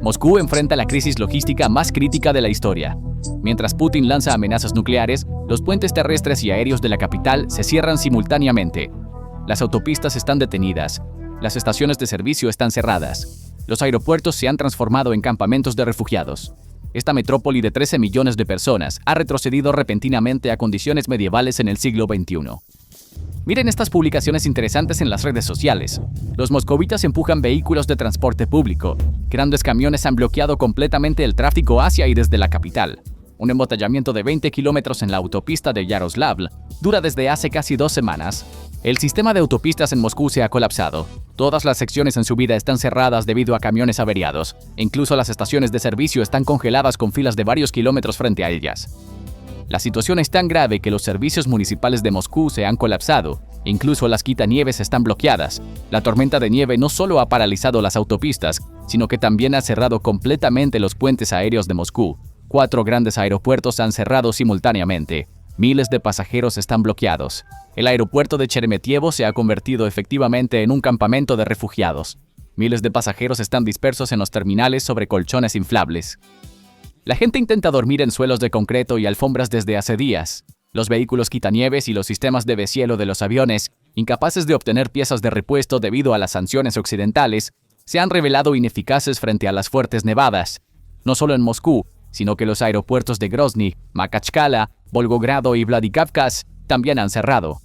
Moscú enfrenta la crisis logística más crítica de la historia. Mientras Putin lanza amenazas nucleares, los puentes terrestres y aéreos de la capital se cierran simultáneamente. Las autopistas están detenidas, las estaciones de servicio están cerradas, los aeropuertos se han transformado en campamentos de refugiados. Esta metrópoli de 13 millones de personas ha retrocedido repentinamente a condiciones medievales en el siglo XXI. Miren estas publicaciones interesantes en las redes sociales. Los moscovitas empujan vehículos de transporte público. Grandes camiones han bloqueado completamente el tráfico hacia y desde la capital. Un embotellamiento de 20 kilómetros en la autopista de Yaroslavl dura desde hace casi 2 semanas. El sistema de autopistas en Moscú se ha colapsado. Todas las secciones en subida están cerradas debido a camiones averiados. Incluso las estaciones de servicio están congeladas con filas de varios kilómetros frente a ellas. La situación es tan grave que los servicios municipales de Moscú se han colapsado. Incluso las quitanieves están bloqueadas. La tormenta de nieve no solo ha paralizado las autopistas, sino que también ha cerrado completamente los puentes aéreos de Moscú. 4 grandes aeropuertos han cerrado simultáneamente. Miles de pasajeros están bloqueados. El aeropuerto de Sheremetyevo se ha convertido efectivamente en un campamento de refugiados. Miles de pasajeros están dispersos en los terminales sobre colchones inflables. La gente intenta dormir en suelos de concreto y alfombras desde hace días. Los vehículos quitanieves y los sistemas de deshielo de los aviones, incapaces de obtener piezas de repuesto debido a las sanciones occidentales, se han revelado ineficaces frente a las fuertes nevadas. No solo en Moscú, sino que los aeropuertos de Grozny, Makachkala, Volgogrado y Vladikavkaz también han cerrado.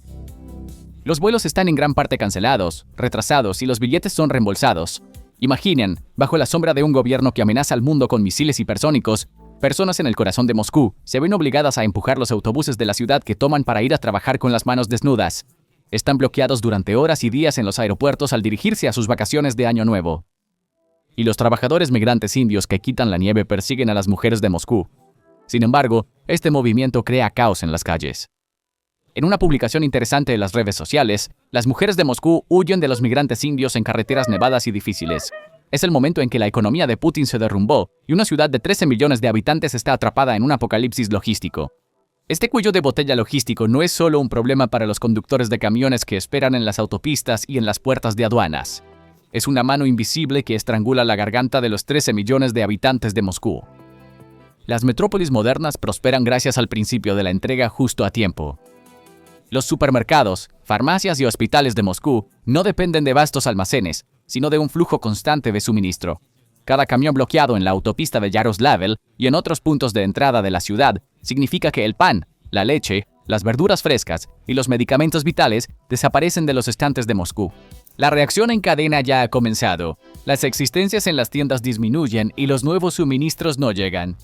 Los vuelos están en gran parte cancelados, retrasados y los billetes son reembolsados. Imaginen, bajo la sombra de un gobierno que amenaza al mundo con misiles hipersónicos, personas en el corazón de Moscú se ven obligadas a empujar los autobuses de la ciudad que toman para ir a trabajar con las manos desnudas. Están bloqueados durante horas y días en los aeropuertos al dirigirse a sus vacaciones de Año Nuevo. Y los trabajadores migrantes indios que quitan la nieve persiguen a las mujeres de Moscú. Sin embargo, este movimiento crea caos en las calles. En una publicación interesante en las redes sociales, las mujeres de Moscú huyen de los migrantes indios en carreteras nevadas y difíciles. Es el momento en que la economía de Putin se derrumbó y una ciudad de 13 millones de habitantes está atrapada en un apocalipsis logístico. Este cuello de botella logístico no es solo un problema para los conductores de camiones que esperan en las autopistas y en las puertas de aduanas. Es una mano invisible que estrangula la garganta de los 13 millones de habitantes de Moscú. Las metrópolis modernas prosperan gracias al principio de la entrega justo a tiempo. Los supermercados, farmacias y hospitales de Moscú no dependen de vastos almacenes, sino de un flujo constante de suministro. Cada camión bloqueado en la autopista de Yaroslavl y en otros puntos de entrada de la ciudad significa que el pan, la leche, las verduras frescas y los medicamentos vitales desaparecen de los estantes de Moscú. La reacción en cadena ya ha comenzado. Las existencias en las tiendas disminuyen y los nuevos suministros no llegan.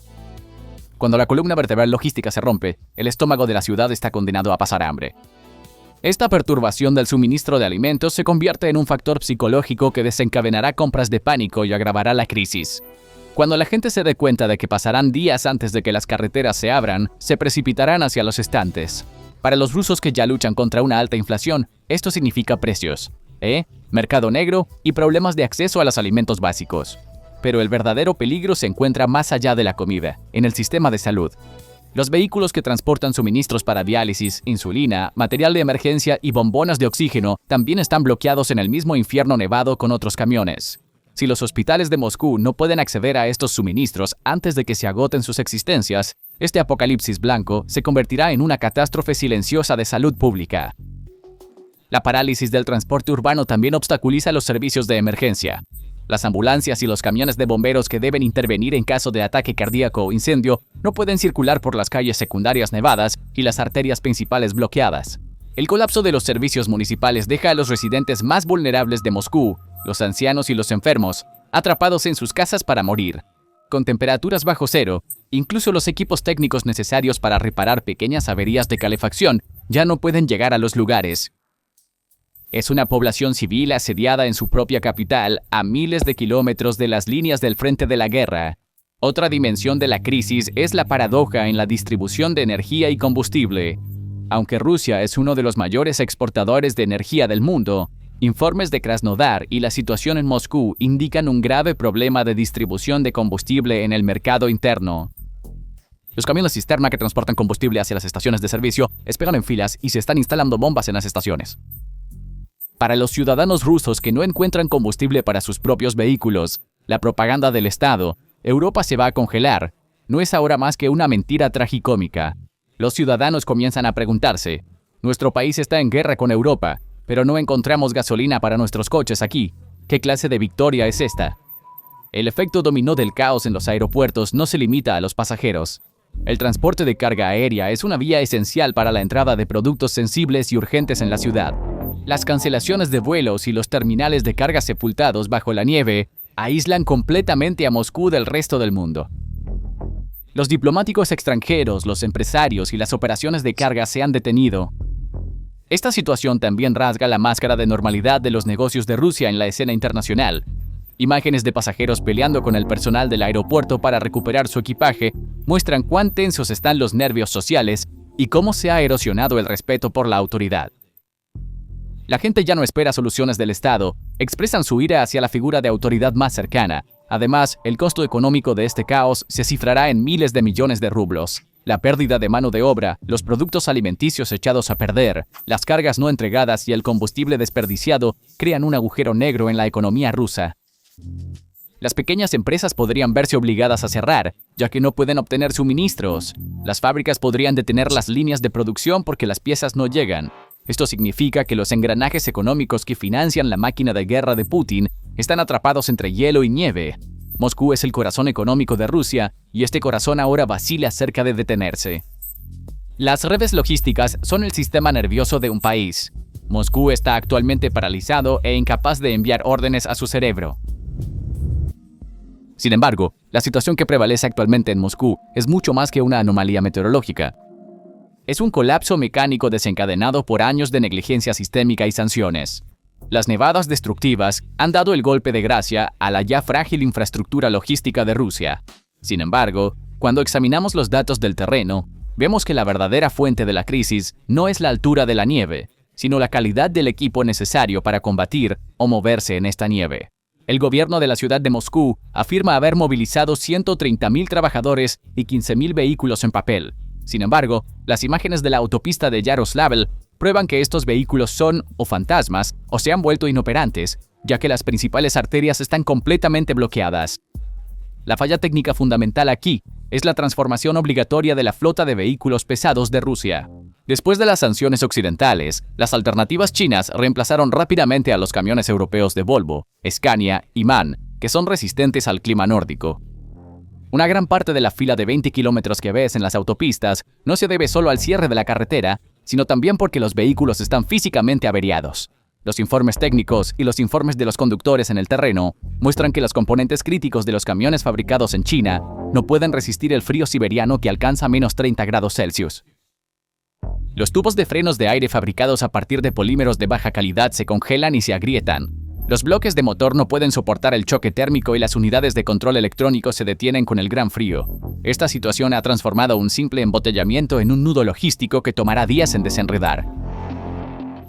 Cuando la columna vertebral logística se rompe, el estómago de la ciudad está condenado a pasar hambre. Esta perturbación del suministro de alimentos se convierte en un factor psicológico que desencadenará compras de pánico y agravará la crisis. Cuando la gente se dé cuenta de que pasarán días antes de que las carreteras se abran, se precipitarán hacia los estantes. Para los rusos que ya luchan contra una alta inflación, esto significa precios, mercado negro y problemas de acceso a los alimentos básicos. Pero el verdadero peligro se encuentra más allá de la comida, en el sistema de salud. Los vehículos que transportan suministros para diálisis, insulina, material de emergencia y bombonas de oxígeno también están bloqueados en el mismo infierno nevado con otros camiones. Si los hospitales de Moscú no pueden acceder a estos suministros antes de que se agoten sus existencias, este apocalipsis blanco se convertirá en una catástrofe silenciosa de salud pública. La parálisis del transporte urbano también obstaculiza los servicios de emergencia. Las ambulancias y los camiones de bomberos que deben intervenir en caso de ataque cardíaco o incendio no pueden circular por las calles secundarias nevadas y las arterias principales bloqueadas. El colapso de los servicios municipales deja a los residentes más vulnerables de Moscú, los ancianos y los enfermos, atrapados en sus casas para morir. Con temperaturas bajo cero, incluso los equipos técnicos necesarios para reparar pequeñas averías de calefacción ya no pueden llegar a los lugares. Es una población civil asediada en su propia capital, a miles de kilómetros de las líneas del frente de la guerra. Otra dimensión de la crisis es la paradoja en la distribución de energía y combustible. Aunque Rusia es uno de los mayores exportadores de energía del mundo, informes de Krasnodar y la situación en Moscú indican un grave problema de distribución de combustible en el mercado interno. Los camiones cisterna que transportan combustible hacia las estaciones de servicio esperan en filas y se están instalando bombas en las estaciones. Para los ciudadanos rusos que no encuentran combustible para sus propios vehículos, La propaganda del Estado, Europa se va a congelar, no es ahora más que una mentira tragicómica. Los ciudadanos comienzan a preguntarse, nuestro país está en guerra con Europa, pero no encontramos gasolina para nuestros coches aquí. ¿Qué clase de victoria es esta? El efecto dominó del caos en los aeropuertos no se limita a los pasajeros. El transporte de carga aérea es una vía esencial para la entrada de productos sensibles y urgentes en la ciudad. Las cancelaciones de vuelos y los terminales de carga sepultados bajo la nieve aíslan completamente a Moscú del resto del mundo. Los diplomáticos extranjeros, los empresarios y las operaciones de carga se han detenido. Esta situación también rasga la máscara de normalidad de los negocios de Rusia en la escena internacional. Imágenes de pasajeros peleando con el personal del aeropuerto para recuperar su equipaje muestran cuán tensos están los nervios sociales y cómo se ha erosionado el respeto por la autoridad. La gente ya no espera soluciones del Estado, expresan su ira hacia la figura de autoridad más cercana. Además, el costo económico de este caos se cifrará en miles de millones de rublos. La pérdida de mano de obra, los productos alimenticios echados a perder, las cargas no entregadas y el combustible desperdiciado crean un agujero negro en la economía rusa. Las pequeñas empresas podrían verse obligadas a cerrar, ya que no pueden obtener suministros. Las fábricas podrían detener las líneas de producción porque las piezas no llegan. Esto significa que los engranajes económicos que financian la máquina de guerra de Putin están atrapados entre hielo y nieve. Moscú es el corazón económico de Rusia y este corazón ahora vacila cerca de detenerse. Las redes logísticas son el sistema nervioso de un país. Moscú está actualmente paralizado e incapaz de enviar órdenes a su cerebro. Sin embargo, la situación que prevalece actualmente en Moscú es mucho más que una anomalía meteorológica. Es un colapso mecánico desencadenado por años de negligencia sistémica y sanciones. Las nevadas destructivas han dado el golpe de gracia a la ya frágil infraestructura logística de Rusia. Sin embargo, cuando examinamos los datos del terreno, vemos que la verdadera fuente de la crisis no es la altura de la nieve, sino la calidad del equipo necesario para combatir o moverse en esta nieve. El gobierno de la ciudad de Moscú afirma haber movilizado 130.000 trabajadores y 15.000 vehículos en papel. Sin embargo, las imágenes de la autopista de Yaroslavl prueban que estos vehículos son o fantasmas o se han vuelto inoperantes, ya que las principales arterias están completamente bloqueadas. La falla técnica fundamental aquí es la transformación obligatoria de la flota de vehículos pesados de Rusia. Después de las sanciones occidentales, las alternativas chinas reemplazaron rápidamente a los camiones europeos de Volvo, Scania y MAN, que son resistentes al clima nórdico. Una gran parte de la fila de 20 kilómetros que ves en las autopistas no se debe solo al cierre de la carretera, sino también porque los vehículos están físicamente averiados. Los informes técnicos y los informes de los conductores en el terreno muestran que los componentes críticos de los camiones fabricados en China no pueden resistir el frío siberiano que alcanza menos 30 grados Celsius. Los tubos de frenos de aire fabricados a partir de polímeros de baja calidad se congelan y se agrietan. Los bloques de motor no pueden soportar el choque térmico y las unidades de control electrónico se detienen con el gran frío. Esta situación ha transformado un simple embotellamiento en un nudo logístico que tomará días en desenredar.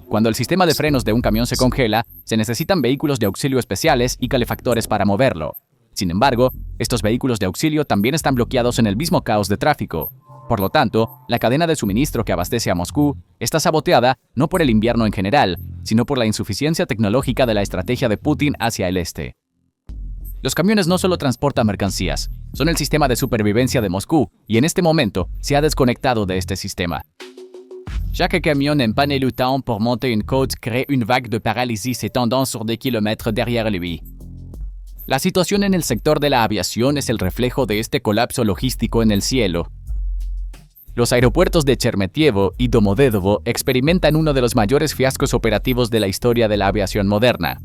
Cuando el sistema de frenos de un camión se congela, se necesitan vehículos de auxilio especiales y calefactores para moverlo. Sin embargo, estos vehículos de auxilio también están bloqueados en el mismo caos de tráfico. Por lo tanto, la cadena de suministro que abastece a Moscú está saboteada no por el invierno en general, sino por la insuficiencia tecnológica de la estrategia de Putin hacia el este. Los camiones no solo transportan mercancías, son el sistema de supervivencia de Moscú y en este momento se ha desconectado de este sistema. Chaque camion en panne luttant pour monter une côte crée une vague de paralysie s'étendant sur des kilomètres derrière lui. La situación en el sector de la aviación es el reflejo de este colapso logístico en el cielo. Los aeropuertos de Sheremetyevo y Domodedovo experimentan uno de los mayores fiascos operativos de la historia de la aviación moderna.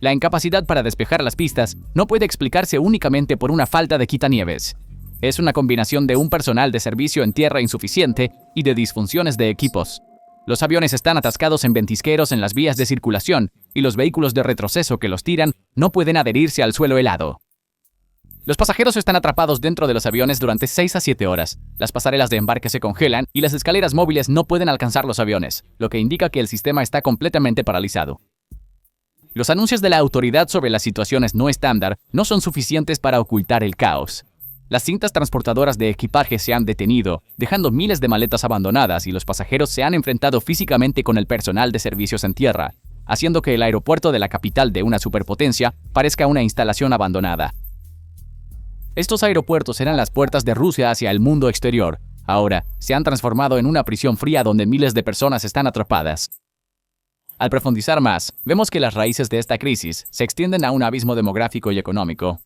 La incapacidad para despejar las pistas no puede explicarse únicamente por una falta de quitanieves. Es una combinación de un personal de servicio en tierra insuficiente y de disfunciones de equipos. Los aviones están atascados en ventisqueros en las vías de circulación y los vehículos de retroceso que los tiran no pueden adherirse al suelo helado. Los pasajeros están atrapados dentro de los aviones durante 6 a 7 horas. Las pasarelas de embarque se congelan y las escaleras móviles no pueden alcanzar los aviones, lo que indica que el sistema está completamente paralizado. Los anuncios de la autoridad sobre las situaciones no estándar no son suficientes para ocultar el caos. Las cintas transportadoras de equipaje se han detenido, dejando miles de maletas abandonadas y los pasajeros se han enfrentado físicamente con el personal de servicios en tierra. haciendo que el aeropuerto de la capital de una superpotencia parezca una instalación abandonada. Estos aeropuertos eran las puertas de Rusia hacia el mundo exterior. Ahora, se han transformado en una prisión fría donde miles de personas están atrapadas. Al profundizar más, vemos que las raíces de esta crisis se extienden a un abismo demográfico y económico.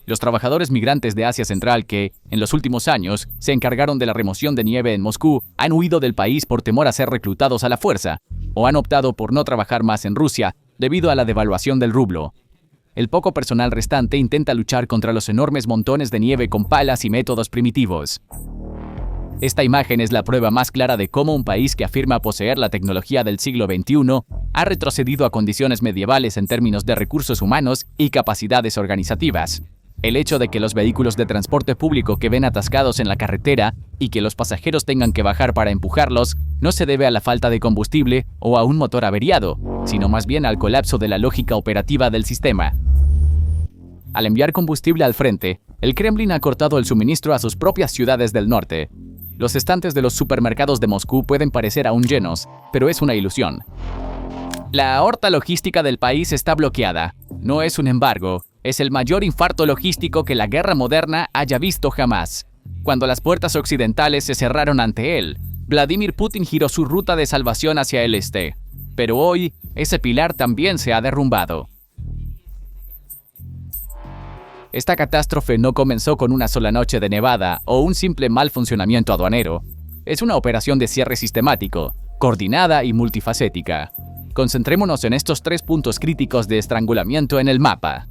Los trabajadores migrantes de Asia Central que, en los últimos años, se encargaron de la remoción de nieve en Moscú, han huido del país por temor a ser reclutados a la fuerza, o han optado por no trabajar más en Rusia debido a la devaluación del rublo. El poco personal restante intenta luchar contra los enormes montones de nieve con palas y métodos primitivos. Esta imagen es la prueba más clara de cómo un país que afirma poseer la tecnología del siglo XXI ha retrocedido a condiciones medievales en términos de recursos humanos y capacidades organizativas. El hecho de que los vehículos de transporte público que ven atascados en la carretera y que los pasajeros tengan que bajar para empujarlos no se debe a la falta de combustible o a un motor averiado, sino más bien al colapso de la lógica operativa del sistema. Al enviar combustible al frente, el Kremlin ha cortado el suministro a sus propias ciudades del norte. Los estantes de los supermercados de Moscú pueden parecer aún llenos, pero es una ilusión. La aorta logística del país está bloqueada. No es un embargo, es el mayor infarto logístico que la guerra moderna haya visto jamás. Cuando las puertas occidentales se cerraron ante él, Vladimir Putin giró su ruta de salvación hacia el este. Pero hoy, ese pilar también se ha derrumbado. Esta catástrofe no comenzó con una sola noche de nevada o un simple mal funcionamiento aduanero. Es una operación de cierre sistemático, coordinada y multifacética. Concentrémonos en estos 3 puntos críticos de estrangulamiento en el mapa.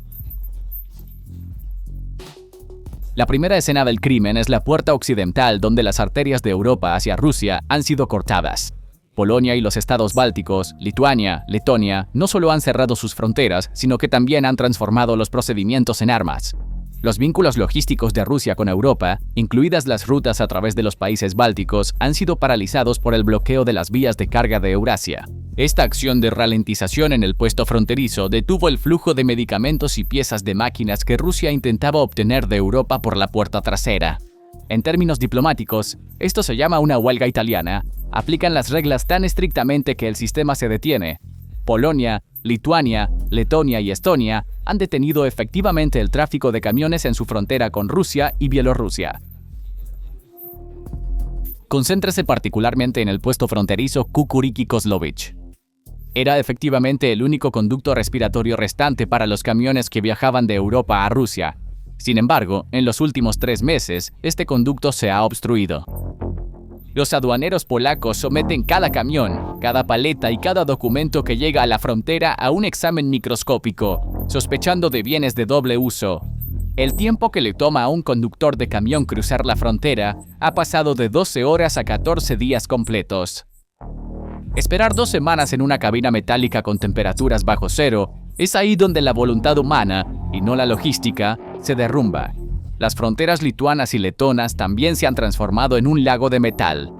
La primera escena del crimen es la puerta occidental donde las arterias de Europa hacia Rusia han sido cortadas. Polonia y los estados bálticos, Lituania, Letonia, no solo han cerrado sus fronteras, sino que también han transformado los procedimientos en armas. Los vínculos logísticos de Rusia con Europa, incluidas las rutas a través de los países bálticos, han sido paralizados por el bloqueo de las vías de carga de Eurasia. Esta acción de ralentización en el puesto fronterizo detuvo el flujo de medicamentos y piezas de máquinas que Rusia intentaba obtener de Europa por la puerta trasera. En términos diplomáticos, esto se llama una huelga italiana. Aplican las reglas tan estrictamente que el sistema se detiene. Polonia, Lituania, Letonia y Estonia han detenido efectivamente el tráfico de camiones en su frontera con Rusia y Bielorrusia. Concéntrese particularmente en el puesto fronterizo Kukuriki-Kozlovich. Era efectivamente el único conducto respiratorio restante para los camiones que viajaban de Europa a Rusia. Sin embargo, en los últimos 3 meses, este conducto se ha obstruido. Los aduaneros polacos someten cada camión, cada paleta y cada documento que llega a la frontera a un examen microscópico, sospechando de bienes de doble uso. El tiempo que le toma a un conductor de camión cruzar la frontera ha pasado de 12 horas a 14 días completos. Esperar 2 semanas en una cabina metálica con temperaturas bajo cero es ahí donde la voluntad humana, y no la logística, se derrumba. Las fronteras lituanas y letonas también se han transformado en un lago de metal.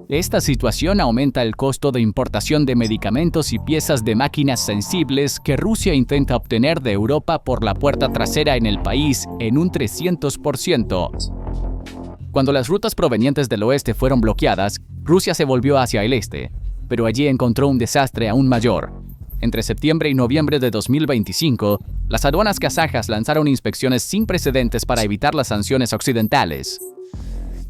Esta situación aumenta el costo de importación de medicamentos y piezas de máquinas sensibles que Rusia intenta obtener de Europa por la puerta trasera en el país en un 300%. Cuando las rutas provenientes del oeste fueron bloqueadas, Rusia se volvió hacia el este, pero allí encontró un desastre aún mayor. Entre septiembre y noviembre de 2025, las aduanas kazajas lanzaron inspecciones sin precedentes para evitar las sanciones occidentales.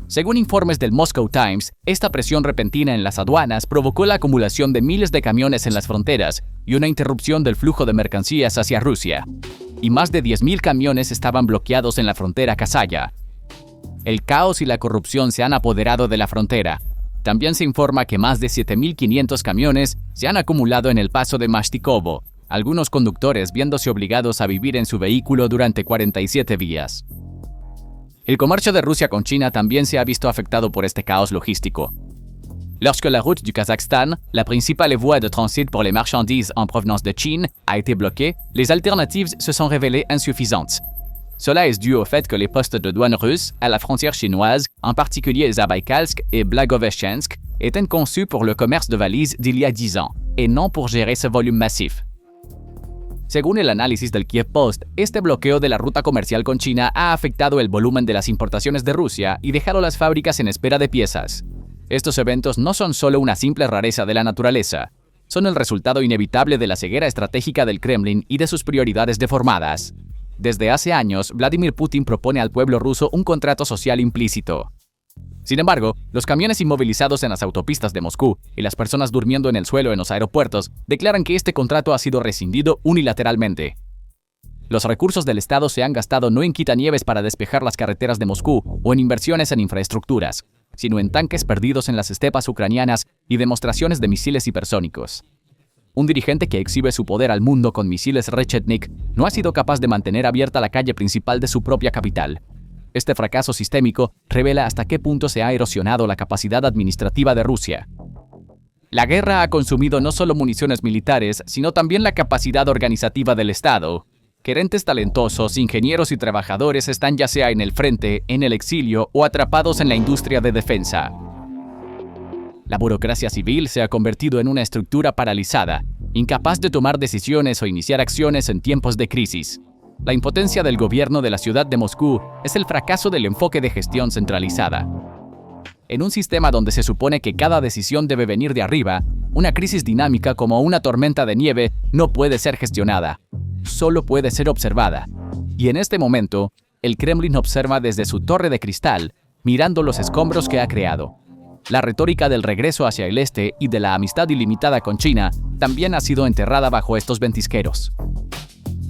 Según informes del Moscow Times, esta presión repentina en las aduanas provocó la acumulación de miles de camiones en las fronteras y una interrupción del flujo de mercancías hacia Rusia. Y más de 10.000 camiones estaban bloqueados en la frontera kazaja. El caos y la corrupción se han apoderado de la frontera. También se informa que más de 7.500 camiones se han acumulado en el paso de Mashtikovo, algunos conductores viéndose obligados a vivir en su vehículo durante 47 días. El comercio de Rusia con China también se ha visto afectado por este caos logístico. Lorsque la route du Kazakhstan, la principale voie de transit pour les marchandises en provenance de Chine, a été bloquée, les alternatives se sont révélées insuffisantes. Cela est dû au fait que les postes de douane russes à la frontière chinoise, en particulier Zabaikalsk et Blagoveshchensk, étaient conçus pour le commerce de valises d'il y a 10 ans, et non pour gérer ce volume massif. Según el análisis del Kiev Post, este bloqueo de la ruta comercial con China ha afectado el volumen de las importaciones de Rusia y dejado las fábricas en espera de piezas. Estos eventos no son solo una simple rareza de la naturaleza. son el resultado inevitable de la ceguera estratégica del Kremlin y de sus prioridades deformadas. Desde hace años, Vladimir Putin propone al pueblo ruso un contrato social implícito. Sin embargo, los camiones inmovilizados en las autopistas de Moscú y las personas durmiendo en el suelo en los aeropuertos declaran que este contrato ha sido rescindido unilateralmente. Los recursos del Estado se han gastado no en quitanieves para despejar las carreteras de Moscú o en inversiones en infraestructuras, sino en tanques perdidos en las estepas ucranianas y demostraciones de misiles hipersónicos. Un dirigente que exhibe su poder al mundo con misiles Reshetnik no ha sido capaz de mantener abierta la calle principal de su propia capital. Este fracaso sistémico revela hasta qué punto se ha erosionado la capacidad administrativa de Rusia. La guerra ha consumido no solo municiones militares, sino también la capacidad organizativa del Estado. Gerentes talentosos, ingenieros y trabajadores están ya sea en el frente, en el exilio o atrapados en la industria de defensa. La burocracia civil se ha convertido en una estructura paralizada, incapaz de tomar decisiones o iniciar acciones en tiempos de crisis. La impotencia del gobierno de la ciudad de Moscú es el fracaso del enfoque de gestión centralizada. En un sistema donde se supone que cada decisión debe venir de arriba, una crisis dinámica como una tormenta de nieve no puede ser gestionada. Solo puede ser observada. Y en este momento, el Kremlin observa desde su torre de cristal, mirando los escombros que ha creado. La retórica del regreso hacia el este y de la amistad ilimitada con China también ha sido enterrada bajo estos ventisqueros.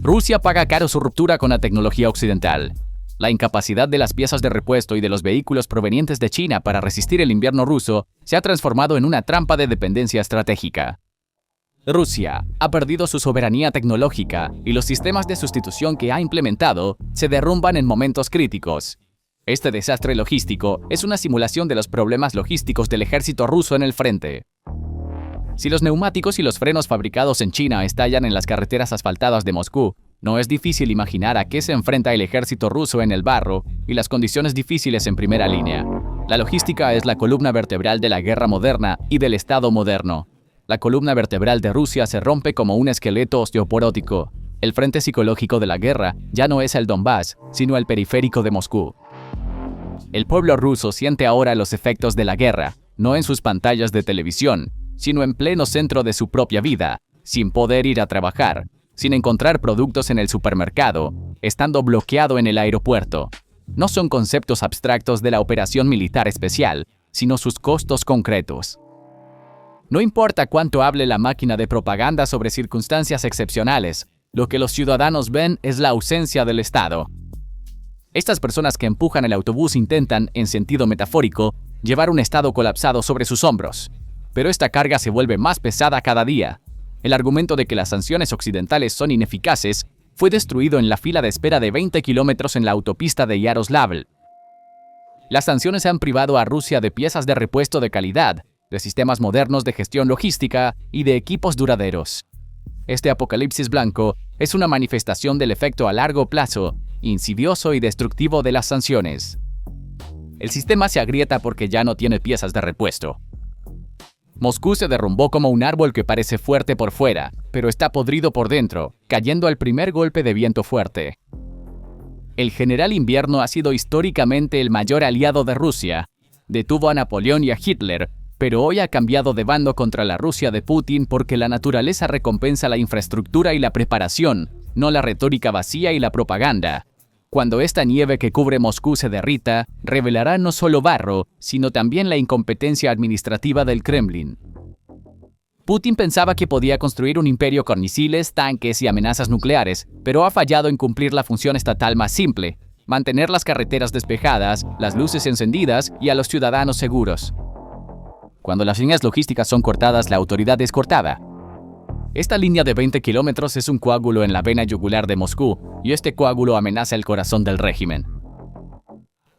Rusia paga caro su ruptura con la tecnología occidental. La incapacidad de las piezas de repuesto y de los vehículos provenientes de China para resistir el invierno ruso se ha transformado en una trampa de dependencia estratégica. Rusia ha perdido su soberanía tecnológica y los sistemas de sustitución que ha implementado se derrumban en momentos críticos. Este desastre logístico es una simulación de los problemas logísticos del ejército ruso en el frente. Si los neumáticos y los frenos fabricados en China estallan en las carreteras asfaltadas de Moscú, no es difícil imaginar a qué se enfrenta el ejército ruso en el barro y las condiciones difíciles en primera línea. La logística es la columna vertebral de la guerra moderna y del Estado moderno. La columna vertebral de Rusia se rompe como un esqueleto osteoporótico. El frente psicológico de la guerra ya no es el Donbass, sino el periférico de Moscú. El pueblo ruso siente ahora los efectos de la guerra, no en sus pantallas de televisión, sino en pleno centro de su propia vida, sin poder ir a trabajar, sin encontrar productos en el supermercado, estando bloqueado en el aeropuerto. No son conceptos abstractos de la operación militar especial, sino sus costos concretos. No importa cuánto hable la máquina de propaganda sobre circunstancias excepcionales, lo que los ciudadanos ven es la ausencia del Estado. Estas personas que empujan el autobús intentan, en sentido metafórico, llevar un Estado colapsado sobre sus hombros. Pero esta carga se vuelve más pesada cada día. El argumento de que las sanciones occidentales son ineficaces fue destruido en la fila de espera de 20 kilómetros en la autopista de Yaroslavl. Las sanciones han privado a Rusia de piezas de repuesto de calidad, de sistemas modernos de gestión logística y de equipos duraderos. Este apocalipsis blanco es una manifestación del efecto a largo plazo, insidioso y destructivo de las sanciones. El sistema se agrieta porque ya no tiene piezas de repuesto. Moscú se derrumbó como un árbol que parece fuerte por fuera, pero está podrido por dentro, cayendo al primer golpe de viento fuerte. El general invierno ha sido históricamente el mayor aliado de Rusia. Detuvo a Napoleón y a Hitler, pero hoy ha cambiado de bando contra la Rusia de Putin porque la naturaleza recompensa la infraestructura y la preparación, no la retórica vacía y la propaganda. Cuando esta nieve que cubre Moscú se derrita, revelará no solo barro, sino también la incompetencia administrativa del Kremlin. Putin pensaba que podía construir un imperio con misiles, tanques y amenazas nucleares, pero ha fallado en cumplir la función estatal más simple: mantener las carreteras despejadas, las luces encendidas y a los ciudadanos seguros. Cuando las líneas logísticas son cortadas, la autoridad es cortada. Esta línea de 20 kilómetros es un coágulo en la vena yugular de Moscú, y este coágulo amenaza el corazón del régimen.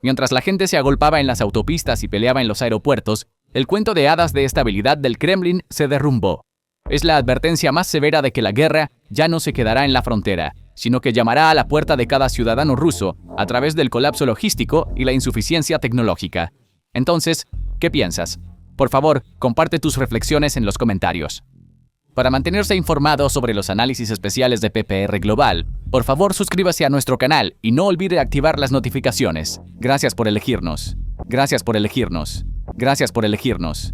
Mientras la gente se agolpaba en las autopistas y peleaba en los aeropuertos, el cuento de hadas de estabilidad del Kremlin se derrumbó. Es la advertencia más severa de que la guerra ya no se quedará en la frontera, sino que llamará a la puerta de cada ciudadano ruso a través del colapso logístico y la insuficiencia tecnológica. Entonces, ¿qué piensas? Por favor, comparte tus reflexiones en los comentarios. Para mantenerse informado sobre los análisis especiales de PPR Global, por favor suscríbase a nuestro canal y no olvide activar las notificaciones. Gracias por elegirnos. Gracias por elegirnos. Gracias por elegirnos.